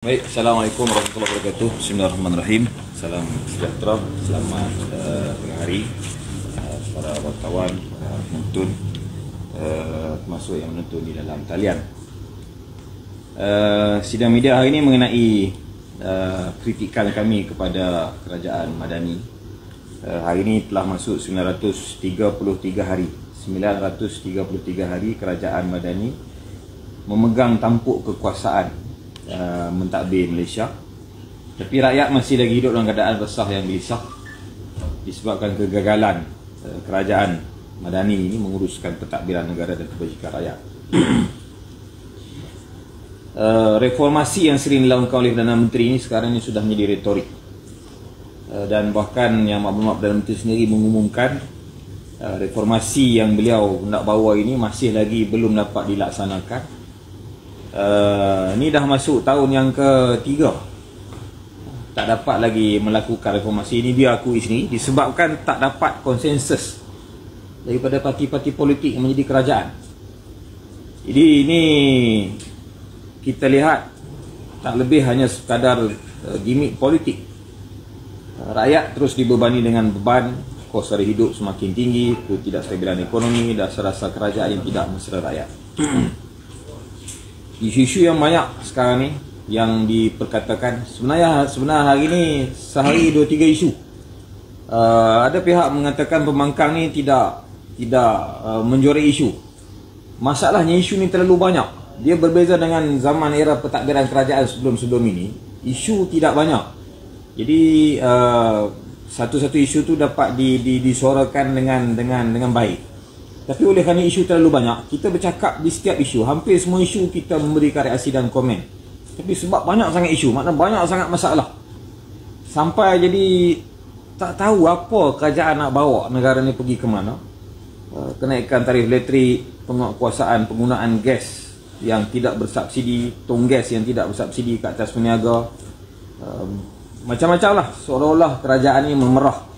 Baik, Assalamualaikum warahmatullahi wabarakatuh. Bismillahirrahmanirrahim. Salam sejahtera, selamat tengah hari para wartawan, penonton, termasuk yang menonton di dalam talian. Sidang media hari ini mengenai kritikan kami kepada Kerajaan Madani. Hari ini telah masuk 933 hari. 933 hari Kerajaan Madani memegang tampuk kekuasaan mentadbir Malaysia, tapi rakyat masih lagi hidup dalam keadaan resah yang gelisah disebabkan kegagalan Kerajaan Madani ini menguruskan pentadbiran negara dan kebajikan rakyat. Reformasi yang sering dilakukan oleh Perdana Menteri ini sekarang ini sudah menjadi retorik, dan bahkan yang maklumat Perdana Menteri sendiri mengumumkan reformasi yang beliau nak bawa ini masih lagi belum dapat dilaksanakan. Ni dah masuk tahun yang ketiga tak dapat lagi melakukan reformasi ini. Dia akui sendiri disebabkan tak dapat konsensus daripada parti-parti politik yang menjadi kerajaan. Jadi ini kita lihat tak lebih hanya sekadar gimmick politik. Rakyat terus dibebani dengan beban kos sara hidup semakin tinggi, ketidakstabilan ekonomi, dan rasa kerajaan yang tidak mesra rakyat. Isu-isu yang banyak sekarang ni yang diperkatakan, sebenarnya hari ni sehari 2-3 isu. Ada pihak mengatakan pembangkang ni tidak menjorek isu. Masalahnya isu ni terlalu banyak. Dia berbeza dengan zaman era pentadbiran kerajaan sebelum-sebelum ini. Isu tidak banyak. Jadi satu-satu isu tu dapat disuarakan dengan baik. Tapi oleh kerana isu terlalu banyak, kita bercakap di setiap isu, hampir semua isu kita memberikan reaksi dan komen. Tapi sebab banyak sangat isu, maknanya banyak sangat masalah, sampai jadi tak tahu apa kerajaan nak bawa negara ni pergi ke mana. Kenaikan tarif elektrik, penguatkuasaan penggunaan gas yang tidak bersubsidi, tong gas yang tidak bersubsidi ke atas peniaga, macam-macam lah. Seolah-olah kerajaan ni memerah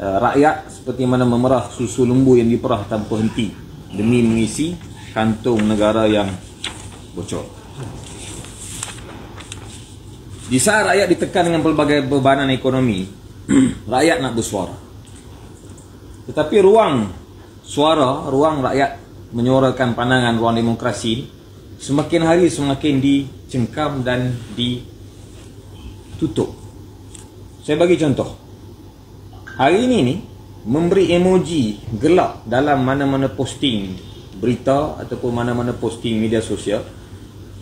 rakyat seperti mana memerah susu lembu yang diperah tanpa henti demi mengisi kantung negara yang bocor. Di saat rakyat ditekan dengan pelbagai bebanan ekonomi, rakyat nak bersuara. Tetapi ruang suara, ruang rakyat menyuarakan pandangan, ruang demokrasi semakin hari semakin dicengkam dan ditutup. Saya bagi contoh. Hari ini ni memberi emoji gelap dalam mana-mana posting berita ataupun mana-mana posting media sosial,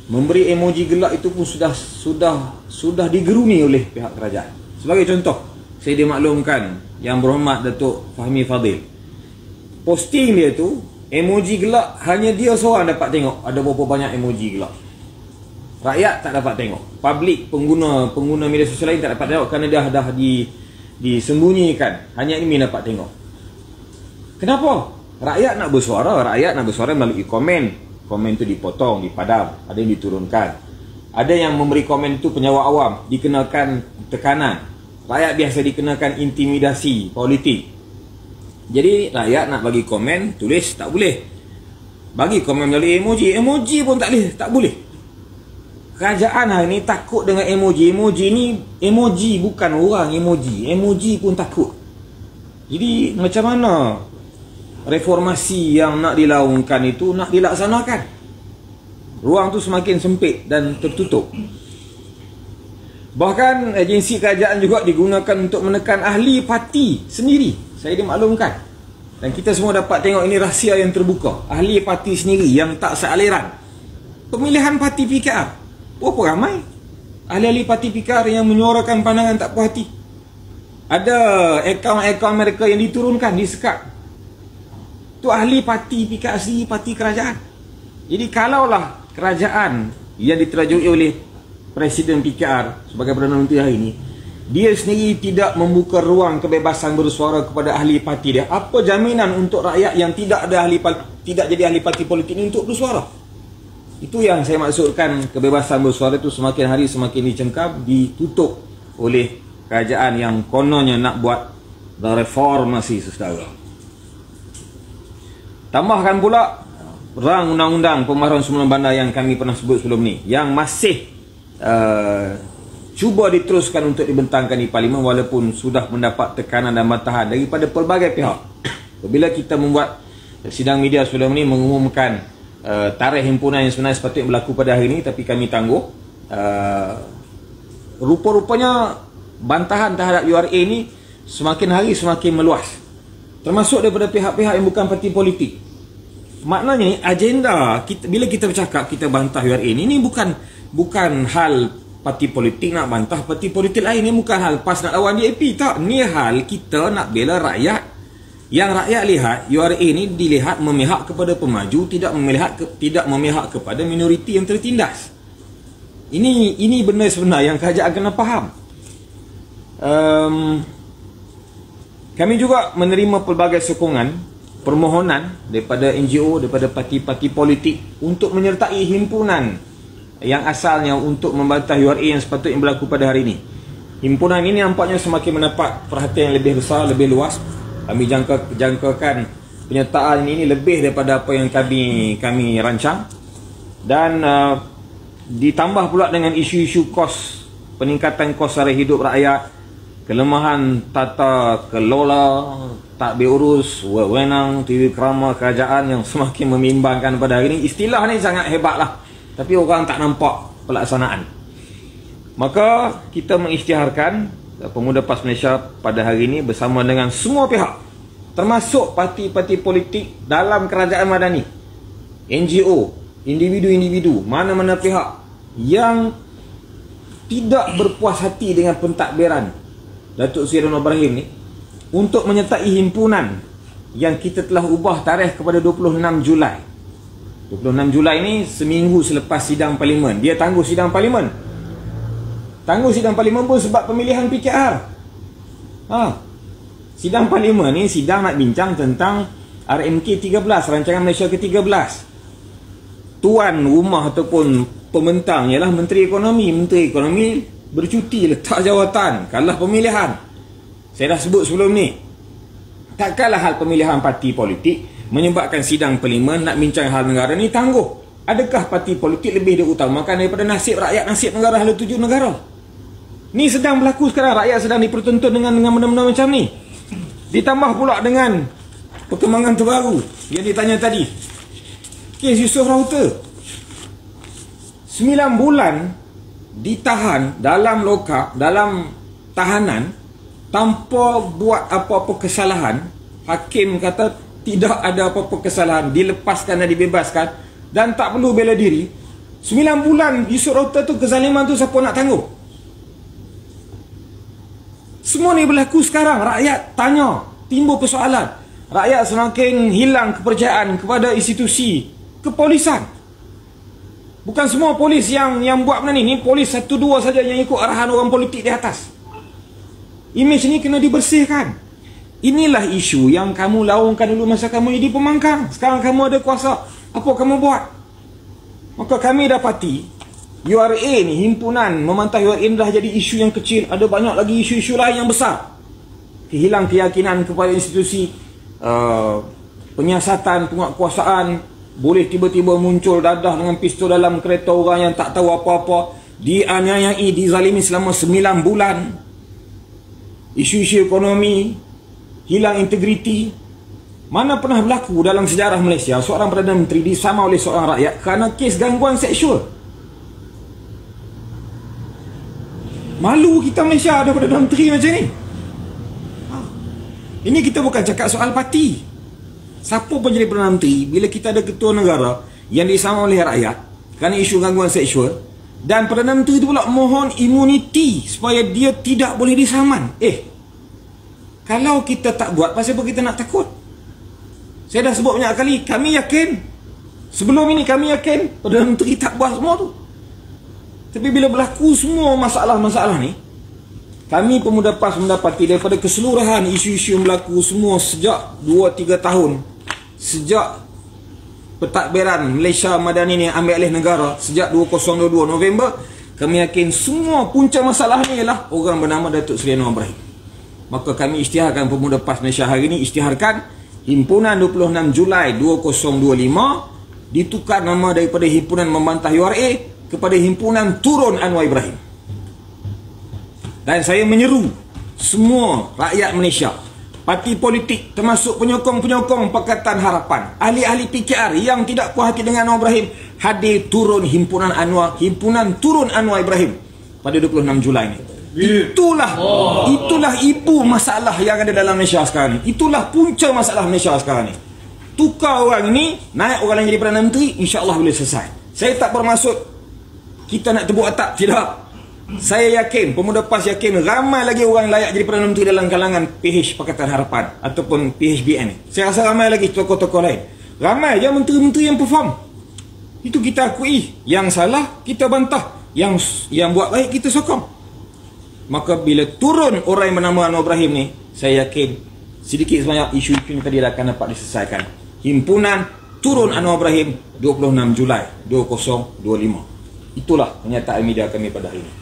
memberi emoji gelap itu pun sudah digeruni oleh pihak kerajaan. Sebagai contoh, saya dimaklumkan Yang Berhormat Datuk Fahmi Fadil, posting dia tu emoji gelap hanya dia seorang dapat tengok. Ada berapa banyak emoji gelap, rakyat tak dapat tengok. Public, pengguna media sosial lain tak dapat tengok kerana dia dah disembunyikan. Hanya ini dapat tengok. Kenapa? Rakyat nak bersuara. Rakyat nak bersuara melalui komen. Komen tu dipotong, dipadam, ada yang diturunkan. Ada yang memberi komen tu penyawa awam, dikenakan tekanan. Rakyat biasa dikenakan intimidasi politik. Jadi rakyat nak bagi komen, tulis tak boleh. Bagi komen melalui emoji, emoji pun tak boleh. Kerajaan hari ni takut dengan emoji. Emoji ni, emoji bukan orang emoji. Emoji pun takut. Jadi macam mana reformasi yang nak dilaungkan itu nak dilaksanakan? Ruang tu semakin sempit dan tertutup. Bahkan agensi kerajaan juga digunakan untuk menekan ahli parti sendiri. Saya dimaklumkan. Dan kita semua dapat tengok ini rahsia yang terbuka. Ahli parti sendiri yang tak sealiran. Pemilihan parti PKR. Berapa ramai ahli-ahli parti PKR yang menyuarakan pandangan tak puas hati? Ada akaun-akaun mereka yang diturunkan, disekat. Itu ahli parti PKR sendiri, parti kerajaan. Jadi kalaulah kerajaan yang diterajui oleh Presiden PKR sebagai Perdana Menteri hari ini, dia sendiri tidak membuka ruang kebebasan bersuara kepada ahli parti dia, apa jaminan untuk rakyat yang tidak jadi ahli parti politik ini untuk bersuara? Itu yang saya maksudkan, kebebasan bersuara itu semakin hari semakin dicengkam, ditutup oleh kerajaan yang kononnya nak buat reformasi saudara. Tambahkan pula rang undang-undang pembaharuan semula bandar yang kami pernah sebut sebelum ni, yang masih cuba diteruskan untuk dibentangkan di Parlimen walaupun sudah mendapat tekanan dan bantahan daripada pelbagai pihak. Apabila kita membuat sidang media sebelum ini mengumumkan tarikh himpunan yang sebenarnya sepatutnya berlaku pada hari ini, tapi kami tangguh, rupa-rupanya bantahan terhadap URA ini semakin hari semakin meluas, termasuk daripada pihak-pihak yang bukan parti politik. Maknanya agenda kita, bila kita bercakap kita bantah URA ini bukan hal parti politik nak bantah parti politik lain. Ini bukan hal PAS nak lawan DAP, tak. Ni hal kita nak bela rakyat. Yang rakyat lihat URA ini dilihat memihak kepada pemaju, tidak memihak kepada minoriti yang tertindas. Ini benda sebenar yang kerajaan kena faham. Kami juga menerima pelbagai sokongan, permohonan daripada NGO, daripada parti-parti politik untuk menyertai himpunan yang asalnya untuk membantah URA yang sepatutnya berlaku pada hari ini. Himpunan ini nampaknya semakin mendapat perhatian yang lebih besar, lebih luas. Kami jangkakan penyertaan ini lebih daripada apa yang kami rancang. Dan ditambah pula dengan isu-isu kos, peningkatan kos sara hidup rakyat, kelemahan tata kelola, tak diurus, wewenang, TV kerama kerajaan yang semakin membimbangkan pada hari ini. Istilah ni sangat hebatlah, tapi orang tak nampak pelaksanaan. Maka kita mengisytiharkan Pemuda PAS Malaysia pada hari ini bersama dengan semua pihak, termasuk parti-parti politik dalam kerajaan madani, NGO, individu-individu, mana-mana pihak yang tidak berpuas hati dengan pentadbiran Datuk Seri Anwar Ibrahim ni, untuk menyertai himpunan yang kita telah ubah tarikh kepada 26 Julai. 26 Julai ni seminggu selepas sidang Parlimen. Dia tangguh sidang Parlimen. Tangguh sidang Parlimen pun sebab pemilihan PKR. Sidang Parlimen ni sidang nak bincang tentang RMK 13, Rancangan Malaysia ke-13. Tuan rumah ataupun pembentang ialah Menteri Ekonomi. Menteri Ekonomi bercuti, letak jawatan, kalah pemilihan. Saya dah sebut sebelum ni, takkanlah hal pemilihan parti politik menyebabkan sidang Parlimen nak bincang hal negara ni tangguh. Adakah parti politik lebih diutamakan daripada nasib rakyat, nasib negara, hala tuju negara? Ni sedang berlaku sekarang. Rakyat sedang dipertuntut dengan benda-benda macam ni. Ditambah pula dengan perkembangan terbaru yang ditanya tadi, kes Yusof Raute. 9 bulan ditahan dalam lokap, dalam tahanan, tanpa buat apa-apa kesalahan. Hakim kata tidak ada apa-apa kesalahan, dilepaskan dan dibebaskan, dan tak perlu bela diri. 9 bulan Yusof Raute tu, kezaliman tu siapa nak tangguh? Semua ni berlaku sekarang. Rakyat tanya, timbul persoalan. Rakyat semakin hilang kepercayaan kepada institusi kepolisan. Bukan semua polis yang buat benda ni. Ni polis 1-2 saja yang ikut arahan orang politik di atas. Imej ni kena dibersihkan. Inilah isu yang kamu laungkan dulu masa kamu jadi pembangkang. Sekarang kamu ada kuasa, apa kamu buat? Maka kami dapati URA ni, himpunan memantah URA ni dah jadi isu yang kecil. Ada banyak lagi isu-isu lain yang besar. Hilang keyakinan kepada institusi, penyiasatan, penguatkuasaan. Boleh tiba-tiba muncul dadah dengan pistol dalam kereta orang yang tak tahu apa-apa, dianiayai, dizalimi selama 9 bulan. Isu-isu ekonomi, hilang integriti. Mana pernah berlaku dalam sejarah Malaysia seorang Perdana Menteri disama oleh seorang rakyat kerana kes gangguan seksual? Malu kita Malaysia ada Perdana Menteri macam ni. Ini kita bukan cakap soal parti. Siapa pun jadi Perdana Menteri, bila kita ada ketua negara yang disama oleh rakyat kerana isu gangguan seksual, dan Perdana Menteri itu pula mohon imuniti supaya dia tidak boleh disaman. Kalau kita tak buat, pasal apa kita nak takut? Saya dah sebut banyak kali, kami yakin, sebelum ini kami yakin Perdana Menteri tak buat semua tu. Tapi bila berlaku semua masalah-masalah ni, kami Pemuda PAS mendapati daripada keseluruhan isu-isu yang berlaku semua sejak 2-3 tahun, sejak pentadbiran Malaysia Madani ni ambil alih negara sejak 2022 November, kami yakin semua punca masalah ni ialah orang bernama Datuk Seri Anwar Ibrahim. Maka kami isytiharkan Pemuda PAS Malaysia hari ini, isytiharkan himpunan 26 Julai 2025 ditukar nama daripada himpunan membantah URA kepada himpunan turun Anwar Ibrahim. Dan saya menyeru semua rakyat Malaysia, parti politik termasuk penyokong-penyokong Pakatan Harapan, ahli-ahli PKR yang tidak puas hati dengan Anwar Ibrahim, hadir turun himpunan turun Anwar Ibrahim pada 26 Julai ni. Itulah ibu masalah yang ada dalam Malaysia sekarang ni. Itulah punca masalah Malaysia sekarang ni. Tukar orang ni, naik orang lain jadi Perdana Menteri, insya-Allah boleh selesai. Saya tak bermaksud kita nak tepuk atap, tidak. Saya yakin, pemuda PAS yakin ramai lagi orang layak jadi Perdana Menteri dalam kalangan PH Pakatan Harapan ataupun PHBN. Saya rasa ramai lagi tokoh-tokoh lain. Ramai je menteri-menteri yang perform. Itu kita akui. Yang salah kita bantah, yang buat baik kita sokong. Maka bila turun orang yang bernama Anwar Ibrahim ni, saya yakin sedikit sebanyak isu-isu ni tadi akan dapat diselesaikan. Himpunan turun Anwar Ibrahim 26 Julai 2025. Itulah pernyataan media kami pada hari ini.